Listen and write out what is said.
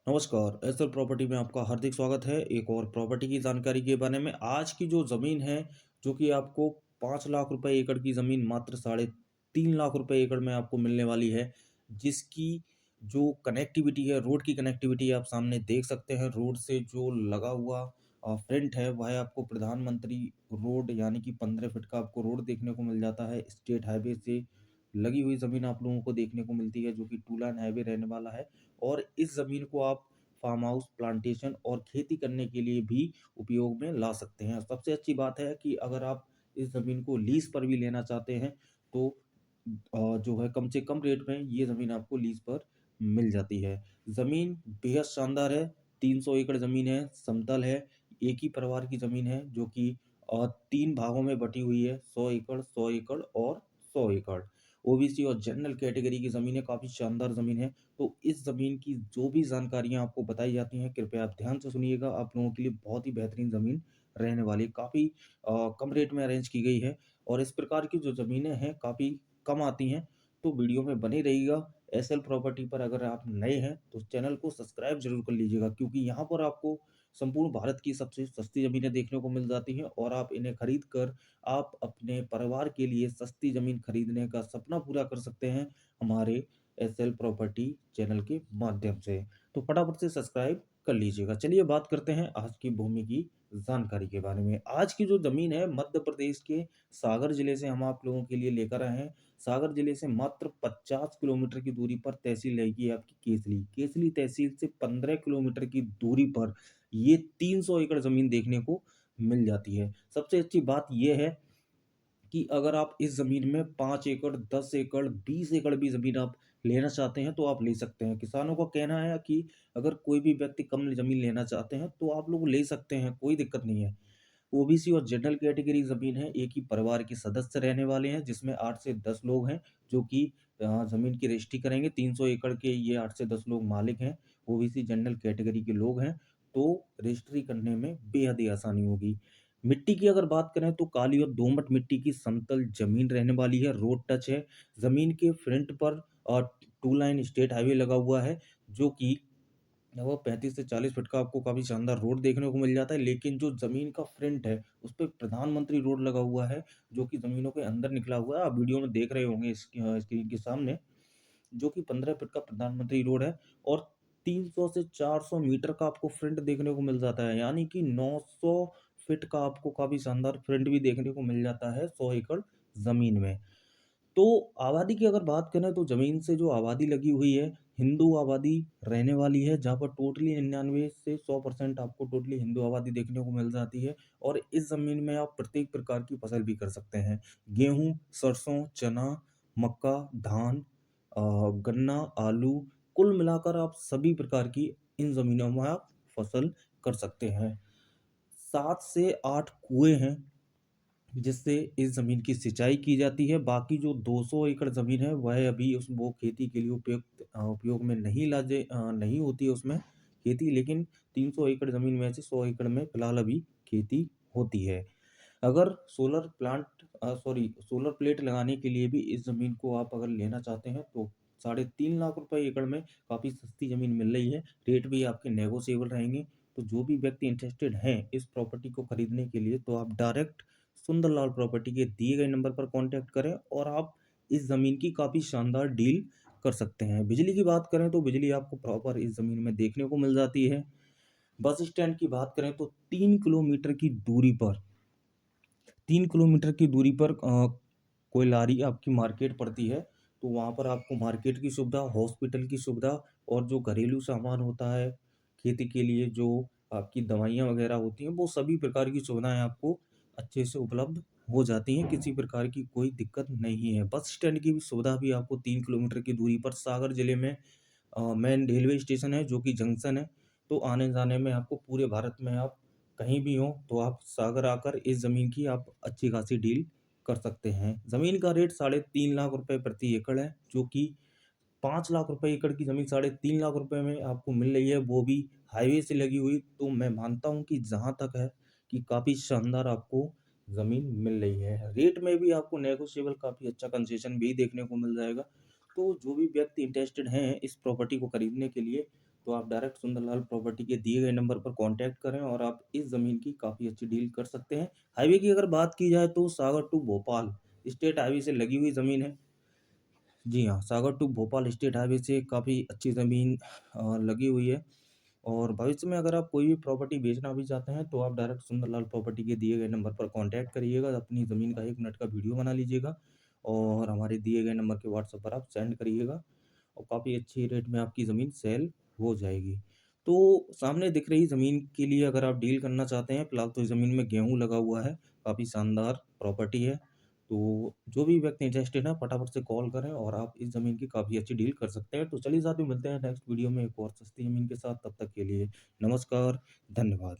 नमस्कार, SL property में आपका हार्दिक स्वागत है। एक और प्रॉपर्टी की जानकारी के बारे में आज की जो ज़मीन है, जो कि आपको 5 लाख रुपए एकड़ की ज़मीन मात्र साढ़े 3 लाख रुपए एकड़ में आपको मिलने वाली है, जिसकी जो कनेक्टिविटी है, रोड की कनेक्टिविटी आप सामने देख सकते हैं। रोड से जो लगा हुआ फ्रंट है, वह आपको प्रधानमंत्री रोड यानी कि 15 फीट का आपको रोड देखने को मिल जाता है। स्टेट हाईवे से लगी हुई ज़मीन आप लोगों को देखने को मिलती है, जो कि 2 लाइन हाईवे रहने वाला है। और इस ज़मीन को आप फार्म हाउस, प्लांटेशन और खेती करने के लिए भी उपयोग में ला सकते हैं। सबसे अच्छी बात है कि अगर आप इस ज़मीन को लीज़ पर भी लेना चाहते हैं, तो जो है कम से कम रेट में ये ज़मीन आपको लीज़ पर मिल जाती है। ज़मीन बेहद शानदार है, 300 एकड़ ज़मीन है, समतल है, एक ही परिवार की ज़मीन है, जो कि 3 भागों में बटी हुई है, 100 एकड़, 100 एकड़ और 100 एकड़। ओबीसी और जनरल कैटेगरी की ज़मीन है, काफ़ी शानदार ज़मीन है। तो इस ज़मीन की जो भी जानकारियाँ आपको बताई जाती हैं, कृपया आप ध्यान से सुनिएगा। आप लोगों के लिए बहुत ही बेहतरीन ज़मीन रहने वाली है। काफ़ी कम रेट में अरेंज की गई है और इस प्रकार की जो ज़मीनें हैं, काफ़ी कम आती हैं। तो वीडियो में बने रहिएगा। एसएल प्रॉपर्टी पर अगर आप नए हैं, तो चैनल को सब्सक्राइब ज़रूर कर लीजिएगा, क्योंकि यहाँ पर आपको संपूर्ण भारत की सबसे सस्ती ज़मीनें देखने को मिल जाती हैं और आप इन्हें खरीद कर आप अपने परिवार के लिए सस्ती ज़मीन खरीदने का सपना पूरा कर सकते हैं, हमारे एसएल प्रॉपर्टी चैनल के माध्यम से। तो फटाफट से सब्सक्राइब कर लीजिएगा। चलिए बात करते हैं आज की भूमि की जानकारी के बारे में। आज की जो ज़मीन है, मध्य प्रदेश के सागर ज़िले से हम आप लोगों के लिए लेकर आए हैं। सागर ज़िले से मात्र 50 किलोमीटर की दूरी पर तहसील रहेगी आपकी केसली। केसली तहसील से 15 किलोमीटर की दूरी पर ये 300 एकड़ ज़मीन देखने को मिल जाती है। सबसे अच्छी बात ये है कि अगर आप इस ज़मीन में 5 एकड़, 10 एकड़, 20 एकड़ भी ज़मीन आप लेना चाहते हैं, तो आप ले सकते हैं। किसानों का कहना है कि अगर कोई भी व्यक्ति कम ज़मीन लेना चाहते हैं, तो आप लोग ले सकते हैं, कोई दिक्कत नहीं है। ओबीसी और जनरल कैटेगरी ज़मीन है, एक ही परिवार के सदस्य रहने वाले हैं, जिसमें 8 से 10 लोग हैं, जो कि ज़मीन की रजिस्ट्री करेंगे। 300 एकड़ के ये 8 से 10 लोग मालिक हैं, ओबीसी जनरल कैटेगरी के लोग हैं, तो रजिस्ट्री करने में बेहद ही आसानी होगी। मिट्टी की अगर बात करें, तो काली और दोमट मिट्टी की समतल ज़मीन रहने वाली है, रोड टच है। ज़मीन के फ्रंट पर 2 लाइन स्टेट हाईवे लगा हुआ है, जो कि लगभग 35 से 40 फीट का आपको काफ़ी शानदार रोड देखने को मिल जाता है। लेकिन जो ज़मीन का फ्रंट है, उस पे प्रधानमंत्री रोड लगा हुआ है, जो कि ज़मीनों के अंदर निकला हुआ है। आप वीडियो में देख रहे होंगे स्क्रीन के सामने, जो कि 15 फीट का प्रधानमंत्री रोड है और 300 से 400 मीटर का आपको फ्रंट देखने को मिल जाता है, यानी कि 900 फीट का आपको काफ़ी शानदार फ्रंट भी देखने को मिल जाता है 100 एकड़ ज़मीन में। तो आबादी की अगर बात करें, तो ज़मीन से जो आबादी लगी हुई है, हिंदू आबादी रहने वाली है, जहाँ पर टोटली 99 से 100% आपको टोटली हिंदू आबादी देखने को मिल जाती है। और इस ज़मीन में आप प्रत्येक प्रकार की फसल भी कर सकते हैं। गेहूँ, सरसों, चना, मक्का, धान, गन्ना, आलू, कुल मिलाकर आप सभी प्रकार की इन ज़मीनों में आप फसल कर सकते हैं। 7 से 8 कुएँ हैं, जिससे इस ज़मीन की सिंचाई की जाती है। बाकी जो 200 एकड़ ज़मीन है, वह अभी वो खेती के लिए उपयोग में नहीं होती है उसमें खेती, लेकिन 300 एकड़ ज़मीन में से 100 एकड़ में फिलहाल अभी खेती होती है। अगर सोलर प्लेट लगाने के लिए भी इस ज़मीन को आप अगर लेना चाहते हैं, तो साढ़े 3 लाख रुपए एकड़ में काफ़ी सस्ती ज़मीन मिल रही है। रेट भी आपके नेगोशिएबल रहेंगे। तो जो भी व्यक्ति इंटरेस्टेड हैं इस प्रॉपर्टी को खरीदने के लिए, तो आप डायरेक्ट सुंदरलाल प्रॉपर्टी के दिए गए नंबर पर कॉन्टैक्ट करें और आप इस ज़मीन की काफ़ी शानदार डील कर सकते हैं। बिजली की बात करें, तो बिजली आपको प्रॉपर इस ज़मीन में देखने को मिल जाती है। बस स्टैंड की बात करें, तो 3 किलोमीटर की दूरी पर 3 किलोमीटर की दूरी पर कोई लारी आपकी मार्केट पड़ती है, तो वहाँ पर आपको मार्केट की सुविधा, हॉस्पिटल की सुविधा और जो घरेलू सामान होता है, खेती के लिए जो आपकी दवाइयाँ वगैरह होती हैं, वो सभी प्रकार की सुविधाएँ आपको अच्छे से उपलब्ध हो जाती हैं, किसी प्रकार की कोई दिक्कत नहीं है। बस स्टैंड की भी सुविधा भी आपको 3 किलोमीटर की दूरी पर सागर जिले में मेन रेलवे स्टेशन है, जो कि जंक्शन है, तो आने-जाने में आपको पूरे भारत में आप कहीं भी हों, तो आप सागर आकर इस ज़मीन की आप अच्छी खासी डील कर सकते हैं। ज़मीन का रेट साढ़े 3 लाख रुपए प्रति एकड़ है, जो कि 5 लाख रुपए एकड़ की ज़मीन साढ़े 3 लाख रुपए में आपको मिल रही है, वो भी हाईवे से लगी हुई। तो मैं मानता हूँ कि जहाँ तक है कि काफ़ी शानदार आपको ज़मीन मिल रही है। रेट में भी आपको नेगोशिएबल काफ़ी अच्छा कंसेशन भी देखने को मिल जाएगा। तो जो भी व्यक्ति इंटरेस्टेड हैं इस प्रॉपर्टी को खरीदने के लिए, तो आप डायरेक्ट सुंदरलाल प्रॉपर्टी के दिए गए नंबर पर कॉन्टैक्ट करें और आप इस ज़मीन की काफ़ी अच्छी डील कर सकते हैं। हाईवे की अगर बात की जाए तो सागर टू भोपाल स्टेट हाईवे से लगी हुई ज़मीन है। जी हाँ, सागर टू भोपाल स्टेट हाईवे से काफ़ी अच्छी ज़मीन लगी हुई है। और भविष्य में अगर आप कोई भी प्रॉपर्टी बेचना भी चाहते हैं तो आप डायरेक्ट सुंदरलाल प्रॉपर्टी के दिए गए नंबर पर कॉन्टैक्ट करिएगा, अपनी ज़मीन का 1 मिनट का वीडियो बना लीजिएगा और हमारे दिए गए नंबर के व्हाट्सएप पर आप सेंड करिएगा और काफ़ी अच्छी रेट में आपकी ज़मीन सेल हो जाएगी। तो सामने दिख रही ज़मीन के लिए अगर आप डील करना चाहते हैं, फिलहाल तो इस ज़मीन में गेहूँ लगा हुआ है, काफ़ी शानदार प्रॉपर्टी है। तो जो भी व्यक्ति इंटरेस्टेड है फटाफट से कॉल करें और आप इस ज़मीन की काफ़ी अच्छी डील कर सकते हैं। तो चलिए साथियों मिलते हैं नेक्स्ट वीडियो में एक और सस्ती ज़मीन के साथ, तब तक के लिए नमस्कार, धन्यवाद।